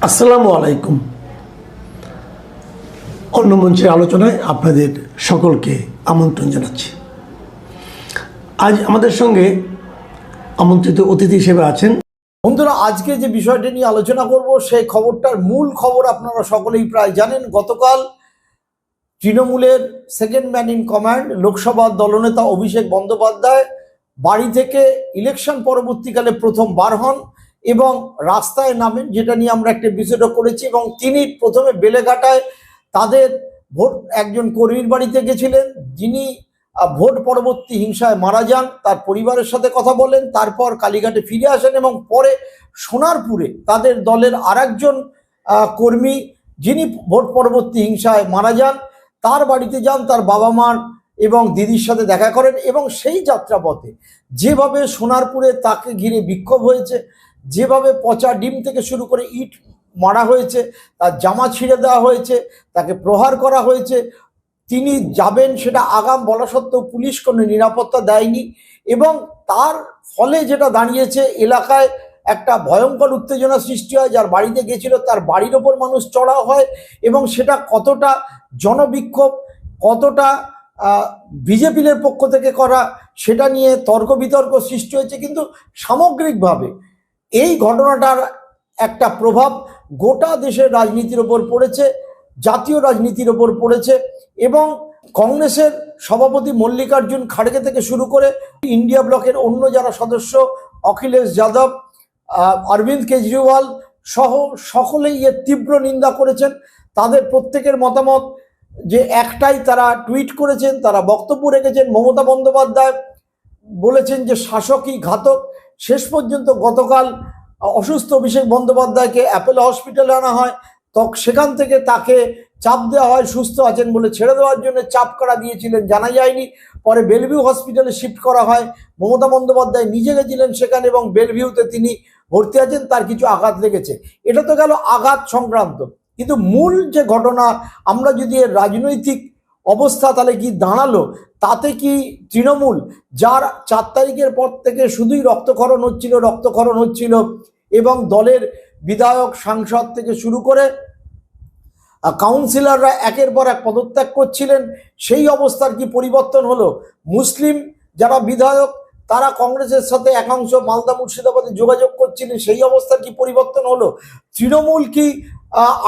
আসসালামু আলাইকুম। অন্য মঞ্চের আলোচনায় আপনাদের সকলকে আমন্ত্রণ জানাচ্ছি। আজ আমাদের সঙ্গে আমন্ত্রিত অতিথি হিসেবে আছেন। বন্ধুরা, আজকে যে বিষয়টি নিয়ে আলোচনা করব সেই খবরটার মূল খবর আপনারা সকলেই প্রায় জানেন। গতকাল তৃণমূলের সেকেন্ড ম্যান ইন কমান্ড লোকসভার দলনেতা অভিষেক বন্দ্যোপাধ্যায় বাড়ি থেকে ইলেকশন পরবর্তীকালে প্রথম বার হন এবং রাস্তায় নামেন, যেটা নিয়ে আমরা একটা এপিসোডও করেছি। এবং তিনি প্রথমে বেলেঘাটায় তাদের ভোট একজন কর্মীর বাড়িতে গেছিলেন, যিনি ভোট পরবর্তী হিংসায় মারা যান। তার পরিবারের সাথে কথা বলেন, তারপর কালীঘাটে ফিরে আসেন এবং পরে সোনারপুরে তাদের দলের আরেকজন কর্মী, যিনি ভোট পরবর্তী হিংসায় মারা যান, তার বাড়িতে যান, তার বাবা মার এবং দিদির সাথে দেখা করেন। এবং সেই যাত্রাপথে যেভাবে সোনারপুরে তাকে ঘিরে বিক্ষোভ হয়েছে, যেভাবে পচা ডিম থেকে শুরু করে ইট মারা হয়েছে, তার জামা ছিঁড়ে দেওয়া হয়েছে, তাকে প্রহার করা হয়েছে, তিনি যাবেন সেটা আগাম বলা সত্ত্বেও পুলিশ কোনো নিরাপত্তা দেয়নি। এবং তার ফলে যেটা দাঁড়িয়েছে, এলাকায় একটা ভয়ঙ্কর উত্তেজনা সৃষ্টি হয়। যার বাড়িতে গেছিল তার বাড়ির ওপর মানুষ চড়াও হয় এবং সেটা কতটা জনবিক্ষোভ, কতটা বিজেপির পক্ষ থেকে করা, সেটা নিয়ে তর্ক বিতর্ক সৃষ্টি হয়েছে। কিন্তু সামগ্রিকভাবে এই ঘটনাটার একটা প্রভাব গোটা দেশের রাজনীতির ওপর পড়েছে, জাতীয় রাজনীতির ওপর পড়েছে। এবং কংগ্রেসের সভাপতি মল্লিকার্জুন খাড়গে থেকে শুরু করে ইন্ডিয়া ব্লকের অন্য যারা সদস্য, অখিলেশ যাদব, অরবিন্দ কেজরিওয়াল সহ সকলেই এর তীব্র নিন্দা করেছেন। তাদের প্রত্যেকের মতামত যে একটাই, তারা টুইট করেছেন, তারা বক্তব্য রেখেছেন। মমতা বন্দ্যোপাধ্যায় বলেছেন যে শাসকই ঘাতক। শেষ পর্যন্ত গতকাল অসুস্থ অভিষেক বন্দ্যোপাধ্যায়কে অ্যাপোলো হসপিটালে আনা হয়, সেখান থেকে তাকে চাপ দেওয়া হয়, সুস্থ আছেন বলে ছেড়ে দেওয়ার জন্য চাপ করা দিয়েছিলেন, জানা যায়নি। পরে বেলভিউ হসপিটালে শিফট করা হয়। মমতা বন্দ্যোপাধ্যায় নিজে গেছিলেন সেখানে এবং বেলভিউতে তিনি ভর্তি আছেন, তার কিছু আঘাত লেগেছে। এটা তো গেল আঘাত সংক্রান্ত, কিন্তু মূল যে ঘটনা, আমরা যদি এর রাজনৈতিক অবস্থা তাহলে কি দাঁড়ালো, তাতে কি তৃণমূল, যার 4 তারিখের পর থেকে শুধুই রক্তক্ষরণ হচ্ছিল এবং দলের বিধায়ক, সাংসদ থেকে শুরু করে কাউন্সিলররা একের পর এক পদত্যাগ করছিলেন, সেই অবস্থার কি পরিবর্তন হলো? মুসলিম যারা বিধায়ক তারা কংগ্রেসের সাথে একাংশ মালদা মুর্শিদাবাদে যোগাযোগ করছিলেন, সেই অবস্থার কি পরিবর্তন হলো? তৃণমূল কি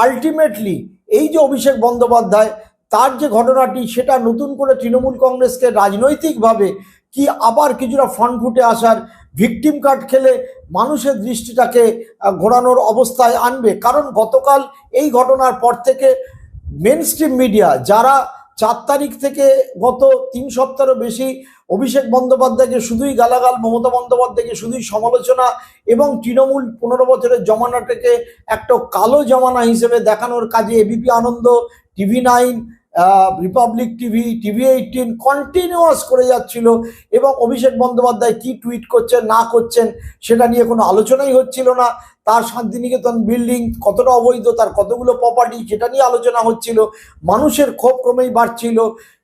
আলটিমেটলি এই যে অভিষেক বন্দ্যোপাধ্যায় তার যে ঘটনাটি, সেটা নতুন করে তৃণমূল কংগ্রেসকে রাজনৈতিকভাবে কি আবার কিছুটা ফ্রন্ট ফুটে আসার, ভিকটিম কার্ড খেলে মানুষের দৃষ্টিটাকে ঘোরানোর অবস্থায় আনবে? কারণ গতকাল এই ঘটনার পর থেকে মেন স্ট্রিম মিডিয়া, যারা 4 তারিখ থেকে গত 3 সপ্তাহেরও বেশি অভিষেক বন্দ্যোপাধ্যায়কে শুধুই গালাগাল, মমতা বন্দ্যোপাধ্যায়কে শুধুই সমালোচনা এবং তৃণমূল 15 বছরের জমানাটাকে একটা কালো জমানা হিসেবে দেখানোর কাজে এবিপি আনন্দ, TV9, Republic TV, TV18 continuous করে যাচ্ছিল। এবং অভিষেক বন্দ্যোপাধ্যায় কি টুইট করছেন না করছেন সেটা নিয়ে কোনো আলোচনাই হচ্ছিল না। তার শান্তিনিকেতন বিল্ডিং কতটা অবৈধ, তার কতগুলো প্রপার্টি, সেটা নিয়ে আলোচনা হচ্ছিল। মানুষের ক্ষোভ ক্রমেই বাড়ছিল।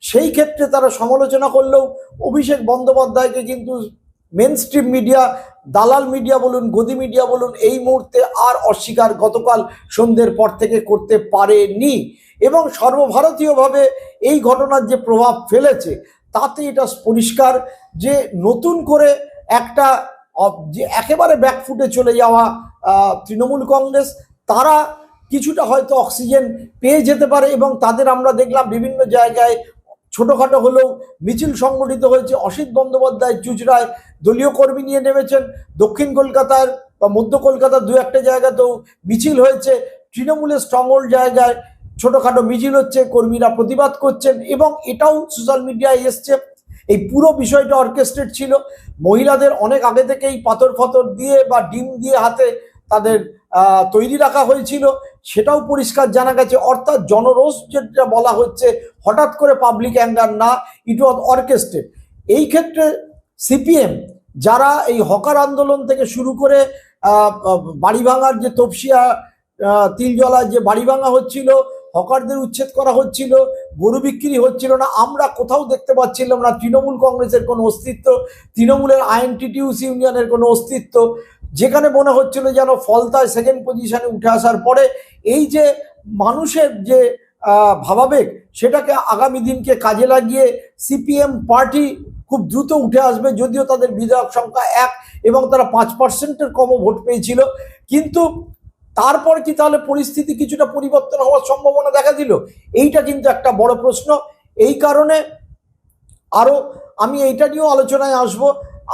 সেই ক্ষেত্রে তারা সমালোচনা করলেও অভিষেক বন্দ্যোপাধ্যায়কে কিন্তু মেন স্ট্রিম মিডিয়া, দালাল মিডিয়া বলুন, গদি মিডিয়া বলুন, এই মুহূর্তে আর অস্বীকার গতকাল সন্ধ্যের পর থেকে করতে পারেনি। এবং সর্বভারতীয়ভাবে এই ঘটনার যে প্রভাব ফেলেছে, তাতে এটা পরিষ্কার যে নতুন করে একটা যে একেবারে ব্যাকফুটে চলে যাওয়া তৃণমূল কংগ্রেস, তারা কিছুটা হয়তো অক্সিজেন পেয়ে যেতে পারে। এবং তাদের আমরা দেখলাম বিভিন্ন জায়গায় ছোটোখাটো হলেও মিছিল সংগঠিত হয়েছে। অসিত বন্দ্যোপাধ্যায় চুঁচড়ায় দলীয় কর্মী নিয়ে নেমেছেন, দক্ষিণ কলকাতার বা মধ্য কলকাতার 2-1 জায়গাতেও মিছিল হয়েছে। তৃণমূলের স্ট্রংহোল্ড জায়গায় ছোটোখাটো মিছিল হচ্ছে, কর্মীরা প্রতিবাদ করছেন এবং এটাও সোশ্যাল মিডিয়ায় এসছে। এই পুরো বিষয়টা অর্কেস্ট্রেট ছিল। মহিলাদের অনেক আগে থেকেই পাথর ফাথর দিয়ে বা ডিম দিয়ে হাতে তাদের তৈরি রাখা হয়েছিল, সেটাও পরিষ্কার জানা গেছে। অর্থাৎ জনরোষ যেটা বলা হচ্ছে, হঠাৎ করে পাবলিক অ্যাঙ্গার না, ইট ওয়াজ অর্কেস্ট্রেট। এই ক্ষেত্রে সিপিএম, যারা এই হকার আন্দোলন থেকে শুরু করে বাড়ি ভাঙার যে তপসিয়া তিলজলায় যে বাড়ি ভাঙা হচ্ছিল, হকারদের উচ্ছেদ করা হচ্ছিল, গরু বিক্রি হচ্ছিল না, আমরা কোথাও দেখতে পাচ্ছিলাম না তৃণমূল কংগ্রেসের কোনো অস্তিত্ব, তৃণমূলের আইএনটিটিউসি ইউনিয়নের কোনো অস্তিত্ব। যেখানে মনে হচ্ছিল যেন ফলতায় সেকেন্ড পজিশনে উঠে আসার পরে এই যে মানুষের যে ভাবাবেগ, সেটাকে আগামী দিনকে কাজে লাগিয়ে সিপিএম পার্টি খুব দ্রুত উঠে আসবে, যদিও তাদের বিধায়ক সংখ্যা 1 এবং তারা 5%-এর কমও ভোট পেয়েছিল। কিন্তু তারপর কি তাহলে পরিস্থিতি কিছুটা পরিবর্তন হওয়ার সম্ভাবনা দেখা দিল? এইটা কিন্তু একটা বড় প্রশ্ন। এই কারণে আরও আমি এইটা নিয়েও আলোচনায় আসব।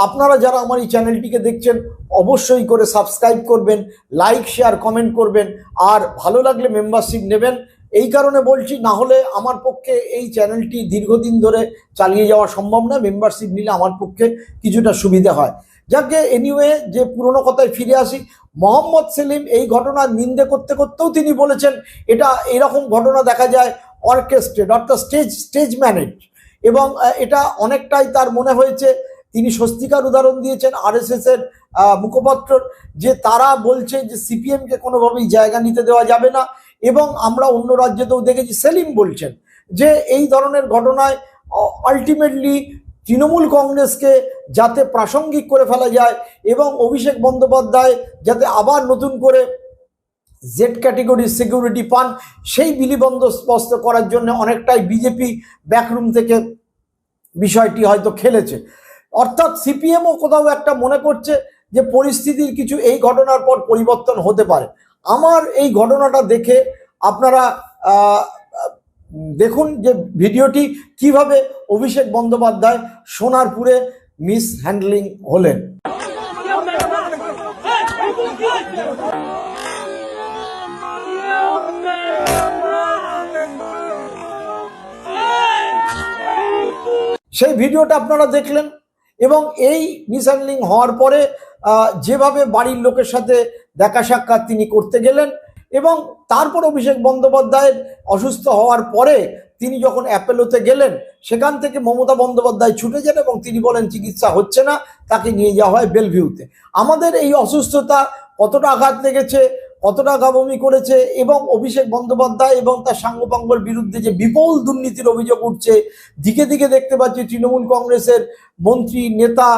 আপনারা যারা আমার এই চ্যানেলটিকে দেখছেন অবশ্যই করে সাবস্ক্রাইব করবেন, লাইক শেয়ার কমেন্ট করবেন, আর ভালো লাগলে মেম্বারশিপ নেবেন। এই কারণে বলছি, না হলে আমার পক্ষে এই চ্যানেলটি দীর্ঘদিন ধরে চালিয়ে যাওয়া সম্ভব না। মেম্বারশিপ নিলে আমার পক্ষে কিছুটা সুবিধা হয়। যাকে এনিওয়ে, যে পুরনো কথায় ফিরে আসি, মোহাম্মদ সেলিম এই ঘটনার নিন্দে করতে করতেও তিনি বলেছেন এটা এরকম ঘটনা দেখা যায় অর্কেস্ট্রেট, অর্থাৎ স্টেজ ম্যানেজ, এবং এটা অনেকটাই তার মনে হয়েছে। তিনি স্বস্তিকার উদাহরণ দিয়েছেন আরএসএস এর মুখপাত্র, যে তারা বলছে যে সিপিএমকে কোনোভাবেই জায়গা নিতে দেওয়া যাবে না। এবং আমরা অন্য রাজ্যেতেও দেখেছি সেলিম বলছেন যে এই ধরনের ঘটনায় আলটিমেটলি তৃণমূল কংগ্রেসকে যাতে প্রাসঙ্গিক করে ফেলা যায় এবং অভিষেক বন্দ্যোপাধ্যায় যাতে আবার নতুন করে জেড ক্যাটেগরির সিকিউরিটি পান, সেই বিলি বন্দোবস্ত করার জন্য অনেকটাই বিজেপি ব্যাকরুম থেকে বিষয়টি হয়তো খেলেছে। অর্থাৎ সিপিএমও কোথাও একটা মনে করছে যে পরিস্থিতির কিছু এই ঘটনার পর পরিবর্তন হতে পারে। আমার এই ঘটনাটা দেখে আপনারা দেখুন যে ভিডিওটি কিভাবে অভিষেক বন্দ্যোপাধ্যায় সোনারপুরে মিস হ্যান্ডলিং হলেন। সেই ভিডিওটা আপনারা দেখলেন এবং এই মিসহ্যান্ডলিং হওয়ার পরে যেভাবে বাড়ির লোকের সাথে দেখা সাক্ষাৎ তিনি করতে গেলেন, এবং তারপর অভিষেক বন্দ্যোপাধ্যায়ের অসুস্থ হওয়ার পরে তিনি যখন অ্যাপেলোতে গেলেন, সেখান থেকে মমতা বন্দ্যোপাধ্যায় ছুটে যান এবং তিনি বলেন চিকিৎসা হচ্ছে না, তাকে নিয়ে যাওয়া হয় বেলভিউতে। আমাদের এই অসুস্থতা কতটা আঘাত লেগেছে, কতটা গাবমি করেছে, এবং অভিষেক বন্দ্যোপাধ্যায় এবং তার সাঙ্গপাঙ্গর বিরুদ্ধে যে বিপুল দুর্নীতির অভিযোগ উঠছে, দিকে দিকে দেখতে পাচ্ছি তৃণমূল কংগ্রেসের মন্ত্রী নেতা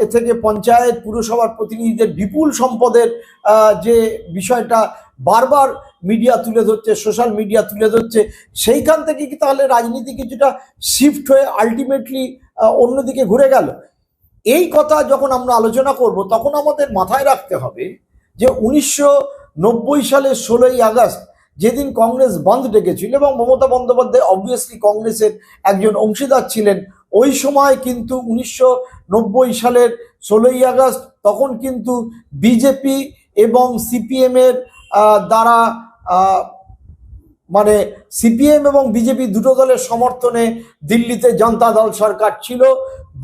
এ থেকে পঞ্চায়েত পুরসভার প্রতিনিধিদের বিপুল সম্পদের যে বিষয়টা বারবার মিডিয়া তুলে ধরছে, সোশ্যাল মিডিয়া তুলে ধরছে, সেইখান থেকে কি তাহলে রাজনীতি কিছুটা শিফট হয়ে আলটিমেটলি অন্যদিকে ঘুরে গেল? এই কথা যখন আমরা আলোচনা করব তখন আমাদের মাথায় রাখতে হবে যে 1990 সালের 16ই আগস্ট যেদিন কংগ্রেস বন্ধ ডেকেছিল, এবং মমতা বন্দ্যোপাধ্যায় অবভিয়াসলি কংগ্রেসের একজন অংশীদার ছিলেন, ওই সময় কিন্তু 1990 সালের 16ই আগস্ট তখন কিন্তু বিজেপি এবং সিপিএমের দ্বারা মানে সিপিএম এবং বিজেপি দুটো দলের সমর্থনে দিল্লিতে জনতা দল সরকার ছিল,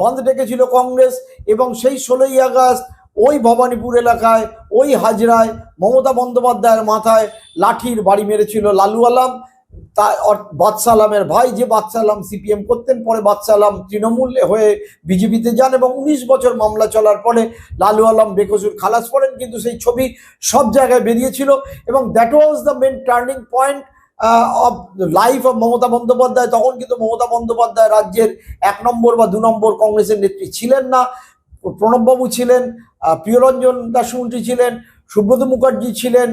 বন্ধ ডেকেছিল কংগ্রেস। এবং সেই 16ই আগস্ট ওই ভবানীপুর এলাকায়, ওই হাজরায় মমতা বন্দ্যোপাধ্যায়ের মাথায় লাঠির বাড়ি মেরেছিল লালু আলম, তা বাদশা আলমের ভাই, যে বাদশা আলম সিপিএম করতেন, পরে বাদশা আলম তৃণমূল হয়ে বিজেপিতে যান এবং 19 বছর মামলা চলার পরে লালু আলম বেকসুর খালাস করেন। কিন্তু সেই ছবি সব জায়গায় বেরিয়েছিল এবং that was the main turning point of life of Mamata Bandyopadhyay. তখন কিন্তু মমতা বন্দ্যোপাধ্যায় রাজ্যের 1 নম্বর বা 2 নম্বর কংগ্রেসের নেত্রী ছিলেন না। প্রণববাবু ছিলেন, প্রিয়রঞ্জন দাসমুন্সী ছিলেন, সুব্রত মুখার্জি ছিলেন,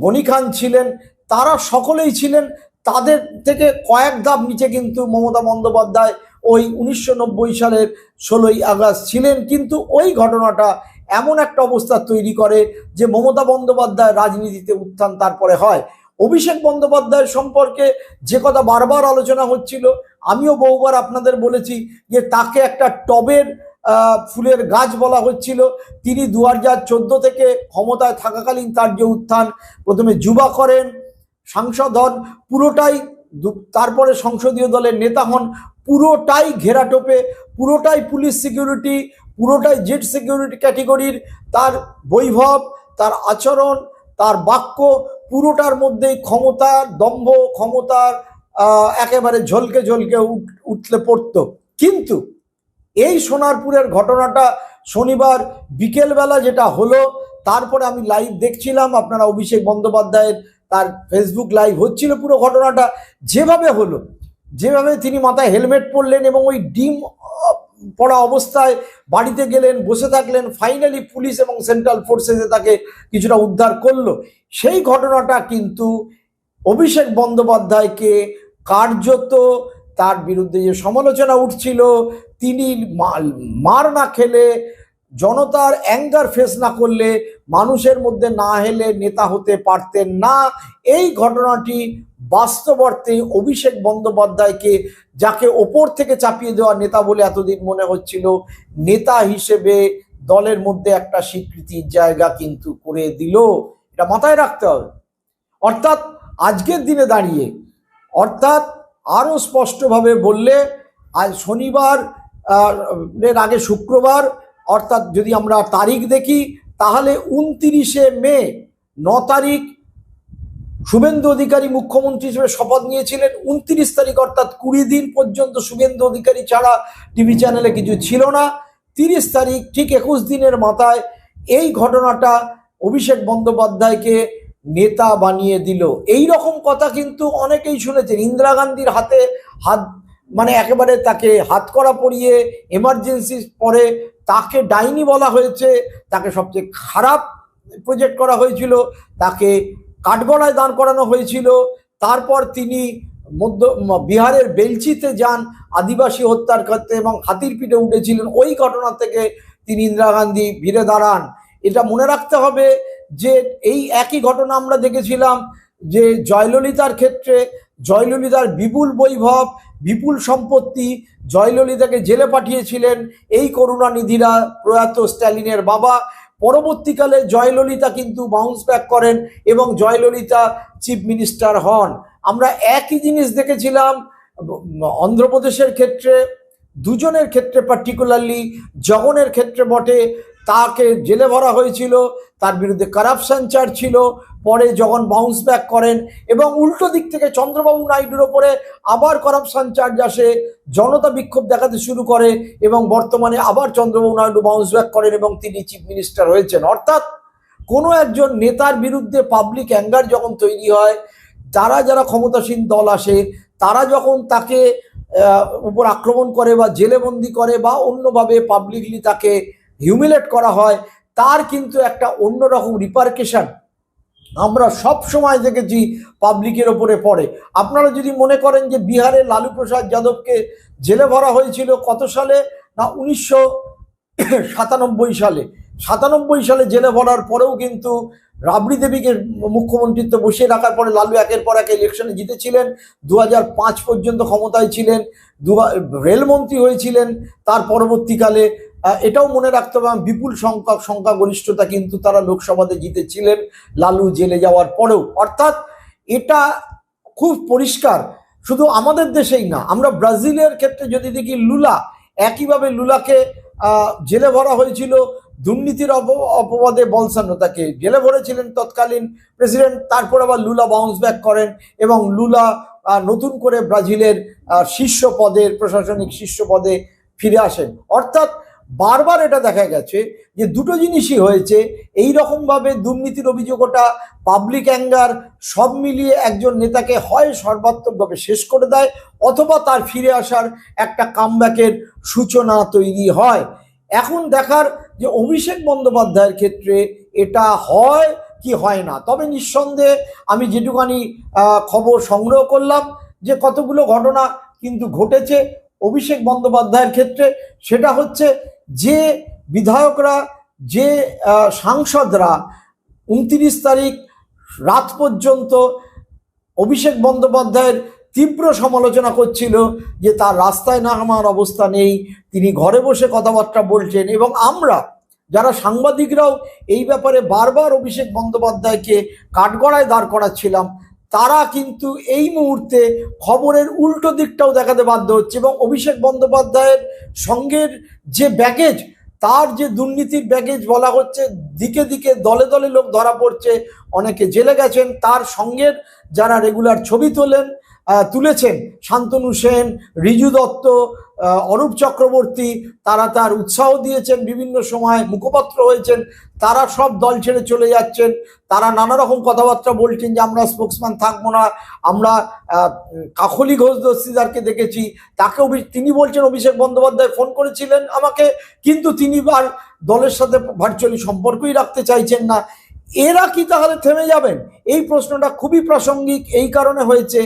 গনি খান ছিলেন, তারা সকলেই ছিলেন। তাদের থেকে কয়েক ধাপ নিচে কিন্তু মমতা বন্দ্যোপাধ্যায় ওই 1990 সালের 16ই আগস্ট ছিলেন। কিন্তু ওই ঘটনাটা এমন একটা অবস্থা তৈরি করে যে মমতা বন্দ্যোপাধ্যায় রাজনীতিতে উত্থান তারপরে হয়। অভিষেক বন্দ্যোপাধ্যায়ের সম্পর্কে যে কথা বারবার আলোচনা হচ্ছিল, আমিও বহুবার আপনাদের বলেছি যে তাকে একটা টবের ফুলের গাছ বলা হচ্ছিল। তিনি 2014 থেকে ক্ষমতায় থাকাকালীন তার যে উত্থান, প্রথমে যুবা করেন, সাংসদ হন, পুরোটাই, তারপরে সংসদীয় দলের নেতা হন, পুরোটাই ঘেরাটোপে, পুরোটাই পুলিশ সিকিউরিটি, পুরোটাই জেড সিকিউরিটি ক্যাটেগরির। তার বৈভব, তার আচরণ, তার বাক্য, পুরোটার মধ্যেই ক্ষমতার দম্ভ, ক্ষমতার একেবারে ঝলকে ঝলকে উঠলে পড়তো। কিন্তু এই সোনারপুরের ঘটনাটা শনিবার বিকেলবেলা যেটা হলো, তারপরে আমি লাইভ দেখছিলাম, আপনারা অভিষেক বন্দ্যোপাধ্যায়ের তার ফেসবুক লাইভ হচ্ছিল, পুরো ঘটনাটা যেভাবে হলো, যেভাবে তিনি মাথায় হেলমেট পরলেন এবং ওই ডিম পড়া অবস্থায় বাড়িতে গেলেন, বসে থাকলেন, ফাইনালি পুলিশ এবং সেন্ট্রাল ফোর্সেস তাকে কিছুটা উদ্ধার করলো। সেই ঘটনাটা কিন্তু অভিষেক বন্দ্যোপাধ্যায়কে কার্যত তার বিরুদ্ধে যে সমালোচনা উঠছিল, তিনি মার না খেলে, জনতার অ্যাঙ্গার ফেস না করলে, মানুষের মধ্যে না হেলে নেতা হতে পারতেন না। এই ঘটনাটি বাস্তব অর্থে অভিষেক বন্দ্যোপাধ্যায়কে, যাকে ওপর থেকে চাপিয়ে দেওয়া নেতা বলে এতদিন মনে হচ্ছিল, নেতা হিসেবে দলের মধ্যে একটা স্বীকৃতির জায়গা কিন্তু করে দিল। এটা মাথায় রাখতে হবে। অর্থাৎ আজকের দিনে দাঁড়িয়ে, অর্থাৎ আরও স্পষ্টভাবে বললে, আজ শনিবার এর আগে শুক্রবার, অর্থাৎ যদি আমরা তারিখ দেখি তাহলে 29শে মে, 9 তারিখ শুভেন্দু অধিকারী মুখ্যমন্ত্রী হিসেবে শপথ নিয়েছিলেন। 29 তারিখ অর্থাৎ 20 দিন পর্যন্ত শুভেন্দু অধিকারী ছাড়া টিভি চ্যানেলে কিছু ছিল না। 30 তারিখ, ঠিক 21 দিনের মাথায় এই ঘটনাটা অভিষেক বন্দ্যোপাধ্যায়কে নেতা বানিয়ে দিল। এই রকম কথা কিন্তু অনেকেই শুনেছেন। ইন্দিরা গান্ধীর হাতে হাত, মানে একেবারে তাকে হাতকড়া পরিয়ে এমার্জেন্সি পরে তাকে ডাইনি বলা হয়েছে, তাকে সবচেয়ে খারাপ প্রজেক্ট করা হয়েছিল, তাকে কাঠগড়ায় দাঁড় করানো হয়েছিল। তারপর তিনি বিহারের বেলচিতে যান আদিবাসী হত্যার ক্ষেত্রে এবং হাতির পিঠে উঠেছিলেন। ওই ঘটনা থেকে তিনি ইন্দিরা গান্ধী ভিড়ে দাঁড়ান। এটা মনে রাখতে হবে যে এই একই ঘটনা আমরা দেখেছিলাম যে জয়ললিতার ক্ষেত্রে। জয়ললিতার বিপুল বৈভব, বিপুল সম্পত্তি, জয়ললিতাকে জেলে পাঠিয়েছিলেন এই করুণানিধিরা, প্রয়াত স্ট্যালিনের বাবা। পরবর্তীকালে জয়ললিতা কিন্তু বাউন্স ব্যাক করেন এবং জয়ললিতা চিফ মিনিস্টার হন। আমরা একই জিনিস দেখেছিলাম অন্ধ্রপ্রদেশের ক্ষেত্রে, দুজনের ক্ষেত্রে, পার্টিকুলারলি জগনের ক্ষেত্রে বটে। তাকে জেলে ভরা হয়েছিল, তার বিরুদ্ধে কারাপশন চার্জ ছিল। পরে জগন বাউন্স ব্যাক করেন এবং উল্টো দিক থেকে চন্দ্রবাবু নাইডুর ওপরে আবার কারাপশন চার্জ আসে, জনতা বিক্ষোভ দেখাতে শুরু করে এবং বর্তমানে আবার চন্দ্রবাবু নাইডু বাউন্স ব্যাক করেন এবং তিনি চিফ মিনিস্টার হয়েছেন। অর্থাৎ কোনো একজন নেতার বিরুদ্ধে পাবলিক অ্যাঙ্গার যখন তৈরি হয়, যারা ক্ষমতাসীন দল আসে, তারা যখন তাকে উপর আক্রমণ করে বা জেলেবন্দি করে বা অন্যভাবে পাবলিকলি তাকে হিউমিলেট করা হয়, তার কিন্তু একটা অন্যরকম রিপারকেশন আমরা সব সময় দেখেছি পাবলিকের ওপরে পড়ে। আপনারা যদি মনে করেন যে বিহারে লালু প্রসাদ যাদবকে জেলে ভরা হয়েছিল কত সালে, না 1997 সালে। 97 সালে জেলে ভরার পরেও কিন্তু রাবড়ি দেবীকে মুখ্যমন্ত্রিত্ব বসিয়ে রাখার পরে লালু একের পর এক ইলেকশনে জিতেছিলেন। 2005 পর্যন্ত ক্ষমতায় ছিলেন, রেলমন্ত্রী হয়েছিলেন। তার পরবর্তীকালে এটাও মনে রাখতে হবে বিপুল সংখ্যাগরিষ্ঠতা কিন্তু তারা লোকসভাতে জিতেছিলেন লালু জেলে যাওয়ার পরেও। অর্থাৎ এটা খুব পরিষ্কার। শুধু আমাদের দেশেই না, আমরা ব্রাজিলের ক্ষেত্রে যদি দেখি, লুলা, একইভাবে লুলাকে জেলে ভরা হয়েছিল দুর্নীতির অপবাদে। বলসানো তাকে জেলে ভরেছিলেন তৎকালীন প্রেসিডেন্ট। তারপর আবার লুলা বাউন্স ব্যাক করেন এবং লুলা নতুন করে ব্রাজিলের শীর্ষ পদের, প্রশাসনিক শীর্ষ পদে ফিরে আসেন। অর্থাৎ বারবার এটা দেখা গেছে যে দুটো জিনিসই হয়েছে। এই রকমভাবে দুর্নীতির অভিযোগ ওঠা, পাবলিক অ্যাঙ্গার, সব মিলিয়ে একজন নেতাকে হয় সর্বাত্মকভাবে শেষ করে দেয় অথবা তার ফিরে আসার একটা কামব্যাকের সূচনা তৈরি হয়। এখন দেখার যে অভিষেক বন্দ্যোপাধ্যায়ের ক্ষেত্রে এটা হয় কি হয় না। তবে নিঃসন্দেহে আমি যেটুকানি খবর সংগ্রহ করলাম যে কতগুলো ঘটনা কিন্তু ঘটেছে অভিষেক বন্দ্যোপাধ্যায়ের ক্ষেত্রে। সেটা হচ্ছে যে বিধায়করা, যে সাংসদরা 29 তারিখ রাত পর্যন্ত অভিষেক বন্দ্যোপাধ্যায়ের তীব্র সমালোচনা করছিল যে তার রাস্তায় নামার অবস্থা নেই, তিনি ঘরে বসে কথাবার্তা বলছেন, এবং আমরা যারা সাংবাদিকরাও এই ব্যাপারে বারবার অভিষেক বন্দ্যোপাধ্যায়কে কাঠগড়ায় দাঁড় করাচ্ছিলাম, তারা কিন্তু এই মুহূর্তে খবরের উল্টো দিকটাও দেখাতে বাধ্য হচ্ছে। এবং অভিষেক বন্দ্যোপাধ্যায়ের সঙ্গের যে ব্যাগেজ, তার যে দুর্নীতির ব্যাগেজ বলা হচ্ছে, দিকে দিকে দলে দলে লোক ধরা পড়ছে, অনেকে জেলে গেছেন। তার সঙ্গের যারা রেগুলার ছবি তুলেছেন, শান্তনু সেন, রিজু দত্ত, অরূপ চক্রবর্তী, তারা তার উৎসাহ দিয়েছেন, বিভিন্ন সময় মুখপাত্র হয়েছেন, তারা সব দল ছেড়ে চলে যাচ্ছেন। তারা নানা রকম কথাবার্তা বলছেন যে আমরা স্পোক্সম্যান থাকবো না। আমরা কাকলি ঘোষ দস্তিদারকে দেখেছি, তাকেও তিনি বলছেন অভিষেক বন্দ্যোপাধ্যায় ফোন করেছিলেন আমাকে, কিন্তু তিনি আর দলের সাথে ভার্চুয়ালি সম্পর্কই রাখতে চাইছেন না। এরা কি তাহলে থেমে যাবেন? এই প্রশ্নটা খুবই প্রাসঙ্গিক এই কারণে হয়েছে,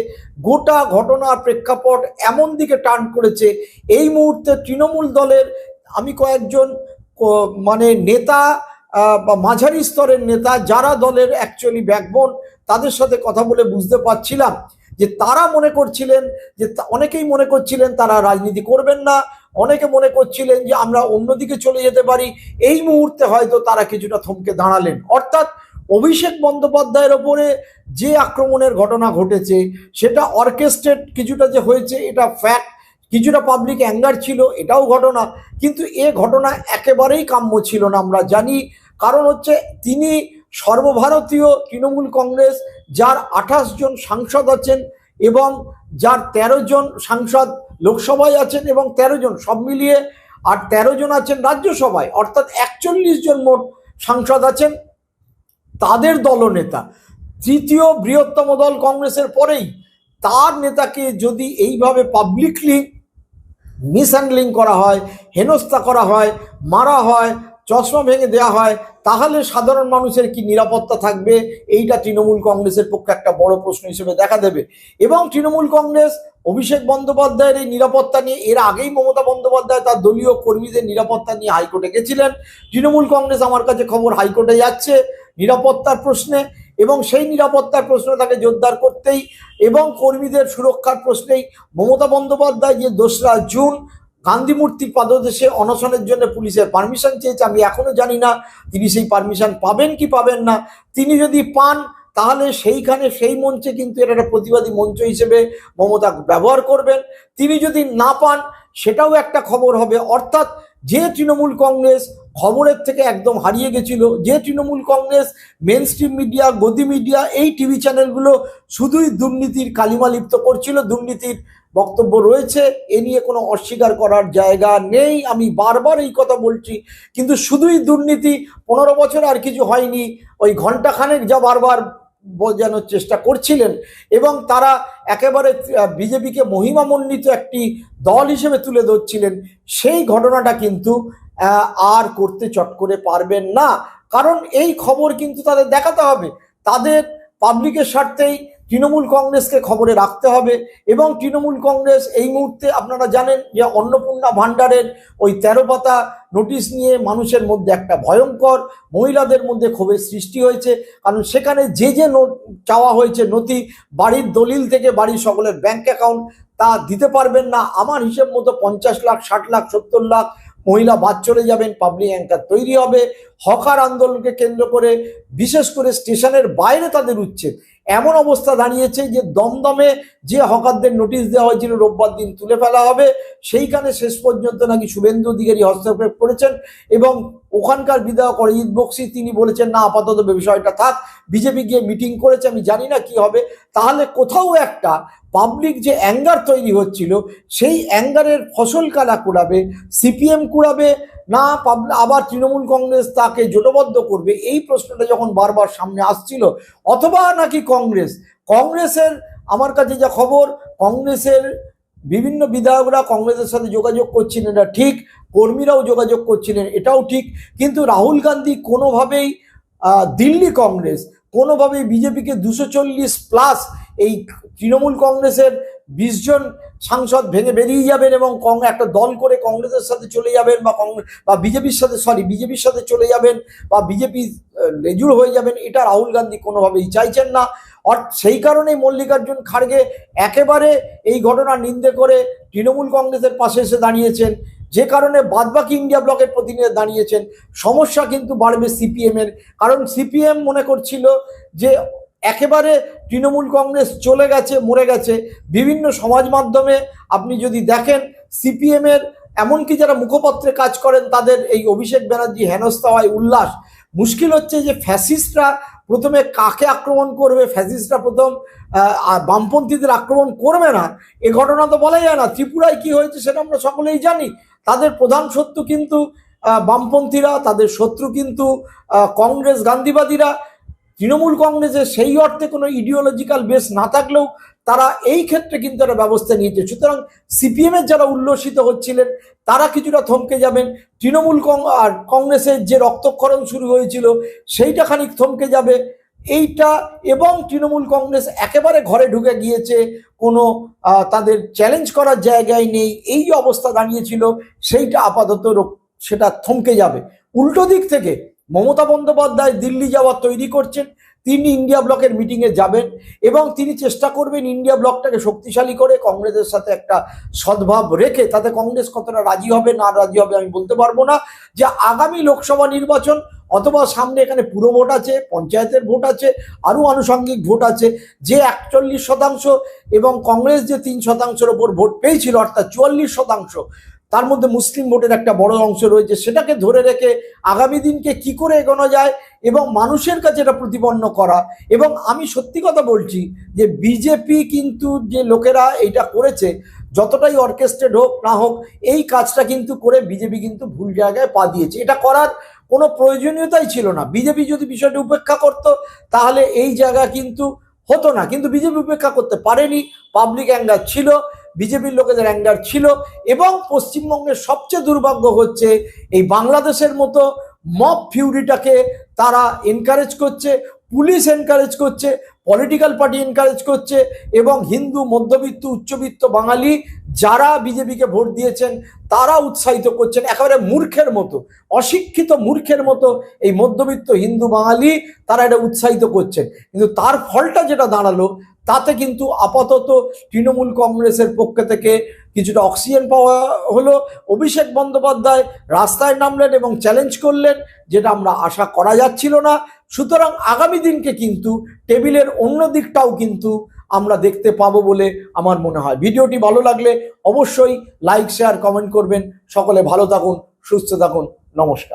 গোটা ঘটনার প্রেক্ষাপট এমন দিকে টার্ন করেছে। এই মুহূর্তে তৃণমূল দলের আমি কয়েকজন মানে নেতা বা মাঝারি স্তরের নেতা যারা দলের অ্যাকচুয়ালি ব্যাকবোন, তাদের সাথে কথা বলে বুঝতে পারছিলাম যে তারা মনে করছিলেন যে অনেকেই মনে করছিলেন তারা রাজনীতি করবেন না, অনেকে মনে করছিলেন যে আমরা অন্যদিকে চলে যেতে পারি। এই মুহূর্তে হয়তো তারা কিছুটা থমকে দাঁড়ালেন। অর্থাৎ অভিষেক বন্দ্যোপাধ্যায়ের ওপরে যে আক্রমণের ঘটনা ঘটেছে সেটা অর্কেস্ট্রেট কিছুটা যে হয়েছে এটা ফ্যাক্ট, কিছুটা পাবলিক অ্যাঙ্গার ছিল এটাও ঘটনা, কিন্তু এ ঘটনা একেবারেই কাম্য ছিল না আমরা জানি। কারণ হচ্ছে তিনি সর্বভারতীয় তৃণমূল কংগ্রেস, যার 28 জন সাংসদ আছেন এবং যার 13 জন সাংসদ লোকসভায় আছেন এবং 13 জন সব মিলিয়ে, আর 13 জন আছেন রাজ্যসভায়, অর্থাৎ 41 জন মোট সাংসদ আছেন, তাদের দলনেতা, তৃতীয় বৃহত্তম দল কংগ্রেসের পরেই, তার নেতাকে যদি এইভাবে পাবলিকলি মিসহ্যান্ডলিং করা হয়, হেনস্থা করা হয়, মারা হয়, চশমা ভেঙে দেওয়া হয়, তাহলে সাধারণ মানুষের কি নিরাপত্তা থাকবে? এইটা তৃণমূল কংগ্রেসের পক্ষে একটা বড় প্রশ্ন হিসেবে দেখা দেবে। এবং তৃণমূল কংগ্রেস অভিষেক বন্দ্যোপাধ্যায়ের এই নিরাপত্তা নিয়ে, এর আগেই মমতা বন্দ্যোপাধ্যায় তার দলীয় কর্মীদের নিরাপত্তা নিয়ে হাইকোর্টে গেছিলেন। তৃণমূল কংগ্রেস আমার কাছে খবর হাইকোর্টে যাচ্ছে নিরাপত্তার প্রশ্নে, এবং সেই নিরাপত্তার প্রশ্ন তাকে জোরদার করতেই এবং কর্মীদের সুরক্ষার প্রশ্নেই মমতা বন্দ্যোপাধ্যায় যে 2রা জুন গান্ধী মূর্তির পাদদেশে অনশনের জন্য পুলিশের পারমিশন চেয়েছে, আমি এখনো জানি না তিনি সেই পারমিশন পাবেন কি পাবেন না। তিনি যদি পান তাহলে সেইখানে সেই মঞ্চে কিন্তু এটা একটা প্রতিবাদী মঞ্চ হিসেবে মমতা ব্যবহার করবেন। তিনি যদি না পান সেটাও একটা খবর হবে। অর্থাৎ যে তৃণমূল কংগ্রেস খবরের থেকে একদম হারিয়ে গেছিল, যে Trinamool Congress mainstream media, গদি মিডিয়া, এই টিভি চ্যানেলগুলো শুধুই দুর্নীতির কালিমা লিপ্ত করছিল, দুর্নীতির বক্তব্য রয়েছে, এ নিয়ে কোনো অস্বীকার করার জায়গা নেই, আমি বারবার এই কথা বলছি, কিন্তু শুধুই দুর্নীতি, 15 বছর আর কিছু হয়নি, ওই ঘন্টাখানেক যা বারবার বোঝানোর চেষ্টা করছিলেন, এবং তারা একেবারে বিজেপিকে মহিমামণ্ডিত একটি দল হিসেবে তুলে ধরছিলেন, সেই ঘটনাটা কিন্তু আর করতে চট করে পারবেন না। কারণ এই খবর কিন্তু তাদের দেখাতে হবে, তাদের পাবলিকের স্বার্থেই তৃণমূল কংগ্রেসকে খবরে রাখতে হবে। এবং তৃণমূল কংগ্রেস এই মুহূর্তে আপনারা জানেন যে অন্নপূর্ণা ভাণ্ডারের ওই 13 পাতা নোটিশ নিয়ে মানুষের মধ্যে একটা ভয়ঙ্কর, মহিলাদের মধ্যে ক্ষোভের সৃষ্টি হয়েছে। কারণ সেখানে যে চাওয়া হয়েছে নথি, বাড়ির দলিল থেকে বাড়ির সকলের ব্যাংক অ্যাকাউন্ট, তা দিতে পারবেন না। আমার হিসেব মতো 50 লাখ, 60 লাখ, 70 লাখ মহিলা বাদ চলে যাবেন, পাবলিক অ্যাঙ্কার তৈরি হবে। হকার আন্দোলনকে কেন্দ্র করে বিশেষ করে স্টেশনের বাইরে তাদের উচ্ছেদ, এমন অবস্থা দাঁড়িয়েছে যে দমদমে যে হকারদের নোটিশ দেওয়া হয়েছিল রোববার দিন তুলে ফেলা হবে, সেইখানে শেষ পর্যন্ত নাকি শুভেন্দু অধিকারী হস্তক্ষেপ করেছেন এবং ওখানকার বিধায়ক অরিজিৎ বক্সি তিনি বলেছেন না আপাতত বিষয়টা থাক, বিজেপি গিয়ে মিটিং করেছে, আমি জানি না কি হবে। তাহলে কোথাও একটা পাবলিক যে অ্যাঙ্গার তৈরি হচ্ছিল, সেই অ্যাঙ্গারের ফসল কারা কুড়াবে? সিপিএম কুড়াবে না আবার তৃণমূল কংগ্রেস তাকে জোটবদ্ধ করবে? এই প্রশ্নটা যখন বারবার সামনে আসছিল, অথবা নাকি কংগ্রেসের আমার কাছে যা খবর, কংগ্রেসের বিভিন্ন বিধায়করা কংগ্রেসের সাথে যোগাযোগ করছিলেন, এটা ঠিক, কর্মীরাও যোগাযোগ করছিলেন, এটাও ঠিক, কিন্তু রাহুল গান্ধী কোনোভাবেই দিল্লি কংগ্রেস কোনোভাবেই বিজেপিকে 240+ এই তৃণমূল কংগ্রেসের 20 জন সাংসদ ভেঙে বেরিয়ে যাবেন এবং একটা দল করে কংগ্রেসের সাথে চলে যাবেন, বা বিজেপির সাথে চলে যাবেন, বা বিজেপি লেজুর হয়ে যাবেন, এটা রাহুল গান্ধী কোনোভাবেই চাইছেন না। সেই কারণেই মল্লিকার্জুন খাড়গে একেবারে এই ঘটনা নিন্দে করে তৃণমূল কংগ্রেসের পাশে এসে দাঁড়িয়েছেন, যে কারণে বাদবাকি ইন্ডিয়া ব্লকের প্রতিনিধি দাঁড়িয়েছেন। সমস্যা কিন্তু বাড়বে সিপিএম এর, কারণ সিপিএম মনে করছিল যে একেবারে তৃণমূল কংগ্রেস চলে গেছে, মরে গেছে। বিভিন্ন সমাজ মাধ্যমে আপনি যদি দেখেন সিপিএম এর এমনকি যারা মুখপত্রে কাজ করেন তাদের এই অভিষেক ব্যানার্জি হেনস্থা হয় উল্লাস। মুশকিল হচ্ছে যে ফ্যাসিস্টরা প্রথমে কাকে আক্রমণ করবে, ফ্যাসিস্টরা প্রথম বামপন্থীদের আক্রমণ করবে না, এ ঘটনা তো বলা যায় না। ত্রিপুরায় কি হয়েছে সেটা আমরা সকলেই জানি। তাদের প্রধান শত্রু কিন্তু বামপন্থীরা, তাদের শত্রু কিন্তু কংগ্রেস গান্ধীবাদীরা। তৃণমূল কংগ্রেসের সেই অর্থে কোনো ইডিওলজিক্যাল বেস না থাকলেও তারা এই ক্ষেত্রে কিন্তু একটা ব্যবস্থা নিয়েছে। সুতরাং সিপিএমের যারা উল্লসিত হচ্ছিলেন তারা কিছুটা থমকে যাবেন, তৃণমূল আর কংগ্রেসের যে রক্তক্ষরণ শুরু হয়েছিল সেইটা খানিক থমকে যাবে এইটা। এবং তৃণমূল কংগ্রেস একেবারে ঘরে ঢুকে গিয়েছে, কোনো তাদের চ্যালেঞ্জ করার জায়গায় নেই, এই যে অবস্থা দাঁড়িয়েছিল সেইটা আপাতত সেটা থমকে যাবে। উল্টো দিক থেকে মমতা বন্দ্যোপাধ্যায় দিল্লি যাওয়ার তৈরি করছেন। তিনি ইন্ডিয়া ব্লকের মিটিংয়ে যাবেন এবং তিনি চেষ্টা করবেন ইন্ডিয়া ব্লকটাকে শক্তিশালী করে কংগ্রেসের সাথে একটা সদ্ভাব রেখে, তাতে কংগ্রেস কতটা রাজি হবে না রাজি হবে আমি বলতে পারবো না, যে আগামী লোকসভা নির্বাচন অথবা সামনে এখানে পুরো ভোট আছে, পঞ্চায়েতের ভোট আছে, আরও আনুষঙ্গিক ভোট আছে, যে 41% এবং কংগ্রেস যে 3%-এর ওপর ভোট পেয়েছিল, অর্থাৎ 44%, তার মধ্যে মুসলিম ভোটের একটা বড় অংশ রয়েছে, সেটাকে ধরে রেখে আগামী দিনকে কি করে এগোনো যায় এবং মানুষের কাছে এটা প্রতিপন্ন করা। এবং আমি সত্যি কথা বলছি যে বিজেপি কিন্তু যে লোকেরা এইটা করেছে, যতটাই অর্কেস্ট্রেড হোক না হোক, এই কাজটা কিন্তু করে বিজেপি কিন্তু ভুল জায়গায় পা দিয়েছে। এটা করার কোনো প্রয়োজনীয়তাই ছিল না। বিজেপি যদি বিষয়টি উপেক্ষা করতো তাহলে এই জায়গা কিন্তু হতো না, কিন্তু বিজেপি উপেক্ষা করতে পারেনি। পাবলিক অ্যাঙ্গার ছিল, বিজেপির লোকেদের অ্যাঙ্গার ছিল। এবং পশ্চিমবঙ্গের সবচেয়ে দুর্ভাগ্য হচ্ছে এই বাংলাদেশের মতো মব ফিউরিটাকে তারা এনকারেজ করছে, পুলিশ এনকারেজ করছে, পলিটিক্যাল পার্টি এনকারেজ করছে, এবং হিন্দু মধ্যবিত্ত উচ্চবিত্ত বাঙালি যারা বিজেপিকে ভোট দিয়েছেন তারা উৎসাহিত করছেন। একেবারে মূর্খের মতো, অশিক্ষিত মূর্খের মতো এই মধ্যবিত্ত হিন্দু বাঙালি তারা এটা উৎসাহিত করছেন। কিন্তু তার ফলটা যেটা দাঁড়ালো, তাতে কিন্তু আপাতত তৃণমূল কংগ্রেসের পক্ষ থেকে কিছুটা অক্সিজেন পাওয়া হলো। অভিষেক বন্দ্যোপাধ্যায় রাস্তায় নামলেন এবং চ্যালেঞ্জ করলেন, যেটা আমরা আশা করা যাচ্ছিল না। সুতরাং আগামী দিনকে কিন্তু টেবিলের অন্য দিকটাও কিন্তু আমরা দেখতে পাবো বলে আমার মনে হয়। ভিডিওটি ভালো লাগলে অবশ্যই লাইক শেয়ার কমেন্ট করবেন। সকলে ভালো থাকুন, সুস্থ থাকুন, নমস্কার।